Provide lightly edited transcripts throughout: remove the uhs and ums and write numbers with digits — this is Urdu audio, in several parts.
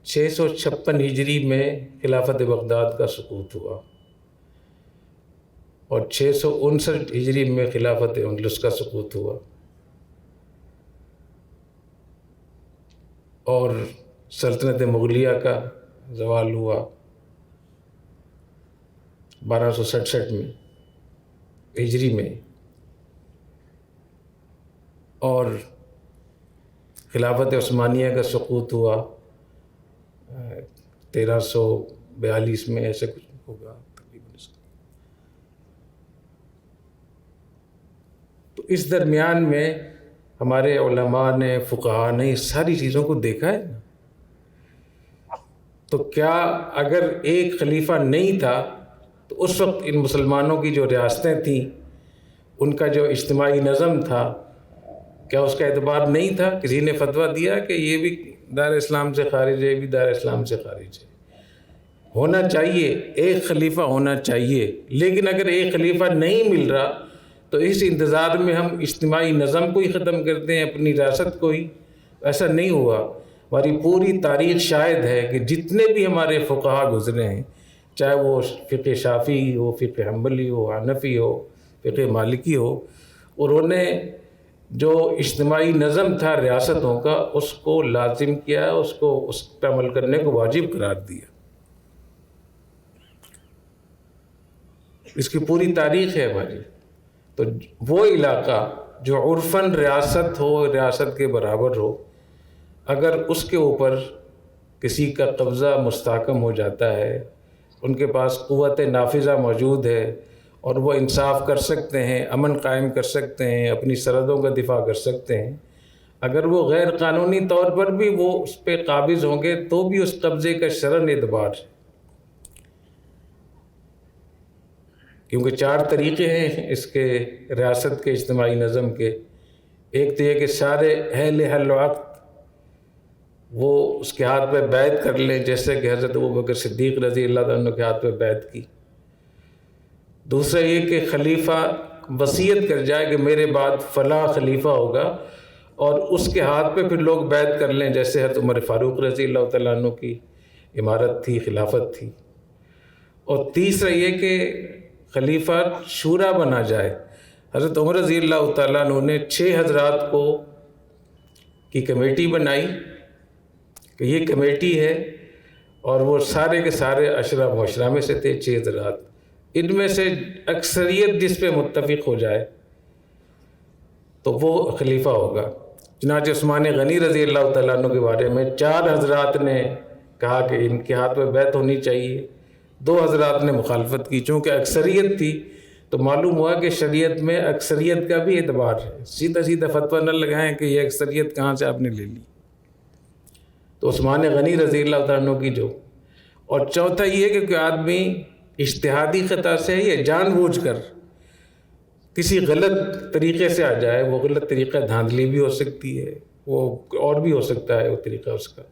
656 ہجری میں خلافت بغداد کا سقوط ہوا اور 659 ہجری میں خلافت اندلس کا سقوط ہوا اور سلطنت مغلیہ کا زوال ہوا 1267 میں ہجری میں، اور خلافت عثمانیہ کا سقوط ہوا 1342 میں، ایسے کچھ ہوگا تقریباً اس کا۔ تو اس درمیان میں ہمارے علماء نے، فقہاء نے اس ساری چیزوں کو دیکھا ہے نا۔ تو کیا اگر ایک خلیفہ نہیں تھا تو اس وقت ان مسلمانوں کی جو ریاستیں تھیں، ان کا جو اجتماعی نظم تھا، کیا اس کا اعتبار نہیں تھا؟ کسی نے فتویٰ دیا کہ یہ بھی دار اسلام سے خارج ہے، یہ بھی دار اسلام سے خارج ہے؟ ہونا چاہیے، ایک خلیفہ ہونا چاہیے، لیکن اگر ایک خلیفہ نہیں مل رہا تو اس انتظار میں ہم اجتماعی نظم کو ہی ختم کرتے ہیں، اپنی ریاست کو ہی۔ ایسا نہیں ہوا۔ ہماری پوری تاریخ شاہد ہے کہ جتنے بھی ہمارے فقہاء گزرے ہیں، چاہے وہ فقہ شافعی ہو، فقہ حنبلی ہو، حنفی ہو، فقہ مالکی ہو، انہوں نے جو اجتماعی نظم تھا ریاستوں کا، اس کو لازم کیا، اس پہ عمل کرنے کو واجب قرار دیا۔ اس کی پوری تاریخ ہے ہماری۔ تو وہ علاقہ جو عرفاً ریاست ہو، ریاست کے برابر ہو، اگر اس کے اوپر کسی کا قبضہ مستحکم ہو جاتا ہے، ان کے پاس قوت نافذہ موجود ہے اور وہ انصاف کر سکتے ہیں، امن قائم کر سکتے ہیں، اپنی سرحدوں کا دفاع کر سکتے ہیں، اگر وہ غیر قانونی طور پر بھی وہ اس پہ قابض ہوں گے تو بھی اس قبضے کا شرعاً اعتبار ہے۔ کیونکہ 4 طریقے ہیں اس کے ریاست کے اجتماعی نظم کے۔ ایک تو یہ کہ سارے اہل حل و عقد وہ اس کے ہاتھ پہ بیعت کر لیں، جیسے کہ حضرت ابوبکر صدیق رضی اللہ عنہ کے ہاتھ پہ بیعت کی۔ دوسرا یہ کہ خلیفہ وصیت کر جائے کہ میرے بعد فلاں خلیفہ ہوگا، اور اس کے ہاتھ پہ پھر لوگ بیعت کر لیں، جیسے حضرت عمر فاروق رضی اللہ تعالیٰ عنہ کی امارت تھی، خلافت تھی۔ اور تیسرا یہ کہ خلیفہ شورا بنا جائے۔ حضرت عمر رضی اللہ تعالیٰ عنہ نے 6 حضرات کی کمیٹی بنائی کہ یہ کمیٹی ہے، اور وہ سارے کے سارے عشرہ معاشرہ میں سے تھے، 6 حضرات۔ ان میں سے اکثریت جس پہ متفق ہو جائے تو وہ خلیفہ ہوگا۔ چنانچہ عثمان غنی رضی اللہ تعالیٰ عنہ کے بارے میں 4 حضرات نے کہا کہ ان کے ہاتھ میں بیعت ہونی چاہیے، 2 حضرات نے مخالفت کی۔ چونکہ اکثریت تھی تو معلوم ہوا کہ شریعت میں اکثریت کا بھی اعتبار ہے، سیدھا سیدھا فتویٰ نہ لگائیں کہ یہ اکثریت کہاں سے آپ نے لے لی۔ تو عثمان غنی رضی اللہ تعالیٰ عنہ کی جو، اور چوتھا یہ کہ کوئی آدمی اجتہادی خطا سے یا جان بوجھ کر کسی غلط طریقے سے آ جائے، وہ غلط طریقہ دھاندلی بھی ہو سکتی ہے، وہ اور بھی ہو سکتا ہے وہ طریقہ اس کا،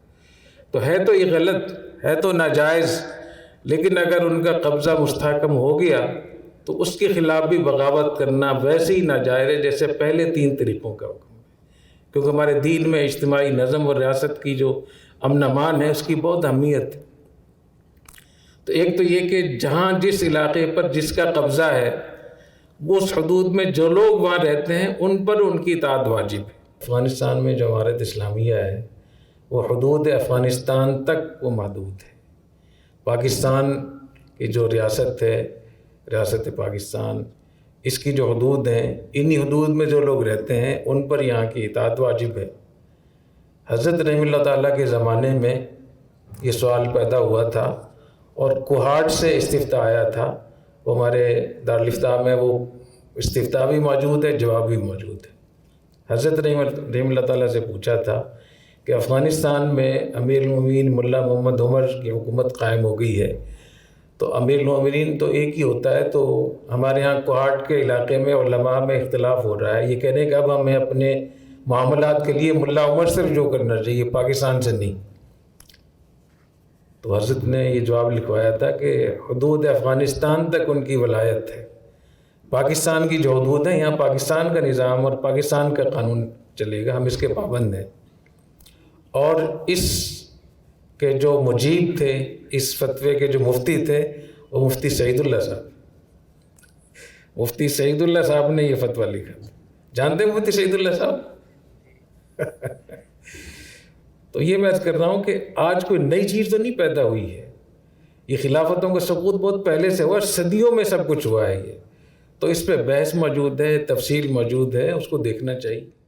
تو ہے تو یہ غلط ہے، تو ناجائز، لیکن اگر ان کا قبضہ مستحکم ہو گیا تو اس کے خلاف بھی بغاوت کرنا ویسے ہی ناجائز ہے جیسے پہلے 3 طریقوں کا حکم ہے۔ کیونکہ ہمارے دین میں اجتماعی نظم اور ریاست کی جو امن امان ہے، اس کی بہت اہمیت ہے۔ تو ایک تو یہ کہ جہاں جس علاقے پر جس کا قبضہ ہے، وہ اس حدود میں جو لوگ وہاں رہتے ہیں ان پر ان کی اطاعت واجب ہے۔ افغانستان میں جو امارت اسلامیہ ہے وہ حدود افغانستان تک وہ محدود ہے۔ پاکستان کی جو ریاست ہے، ریاست پاکستان، اس کی جو حدود ہیں، انہی حدود میں جو لوگ رہتے ہیں ان پر یہاں کی اطاعت واجب ہے۔ حضرت رحمہ اللہ تعالیٰ کے زمانے میں یہ سوال پیدا ہوا تھا، اور کوہاٹ سے استفتاء آیا تھا، وہ ہمارے دارالفتاء میں وہ استفتاء بھی موجود ہے، جواب بھی موجود ہے۔ حضرت رحمہ اللہ تعالیٰ سے پوچھا تھا کہ افغانستان میں امیر المومنین ملا محمد عمر کی حکومت قائم ہو گئی ہے، تو امیر المومنین تو ایک ہی ہوتا ہے، تو ہمارے ہاں کوہاٹ کے علاقے میں علماء میں اختلاف ہو رہا ہے، یہ کہہ رہے ہیں کہ اب ہمیں اپنے معاملات کے لیے ملا عمر سے رجوع کرنا چاہیے، پاکستان سے نہیں۔ تو حضرت نے یہ جواب لکھوایا تھا کہ حدود افغانستان تک ان کی ولایت ہے، پاکستان کی جو حدود ہیں یہاں پاکستان کا نظام اور پاکستان کا قانون چلے گا، ہم اس کے پابند ہیں۔ اور اس کہ جو مجیب تھے اس فتوے کے، جو مفتی تھے، وہ مفتی سعید اللہ صاحب. مفتی سعید اللہ صاحب نے یہ فتویٰ لکھا. جانتے ہیں مفتی سعید اللہ صاحب؟ تو یہ میں کر رہا ہوں کہ آج کوئی نئی چیز تو نہیں پیدا ہوئی ہے. یہ خلافتوں کا ثبوت بہت پہلے سے ہوا، صدیوں میں سب کچھ ہوا ہے یہ. تو اس پہ بحث موجود ہے، تفصیل موجود ہے، اس کو دیکھنا چاہیے.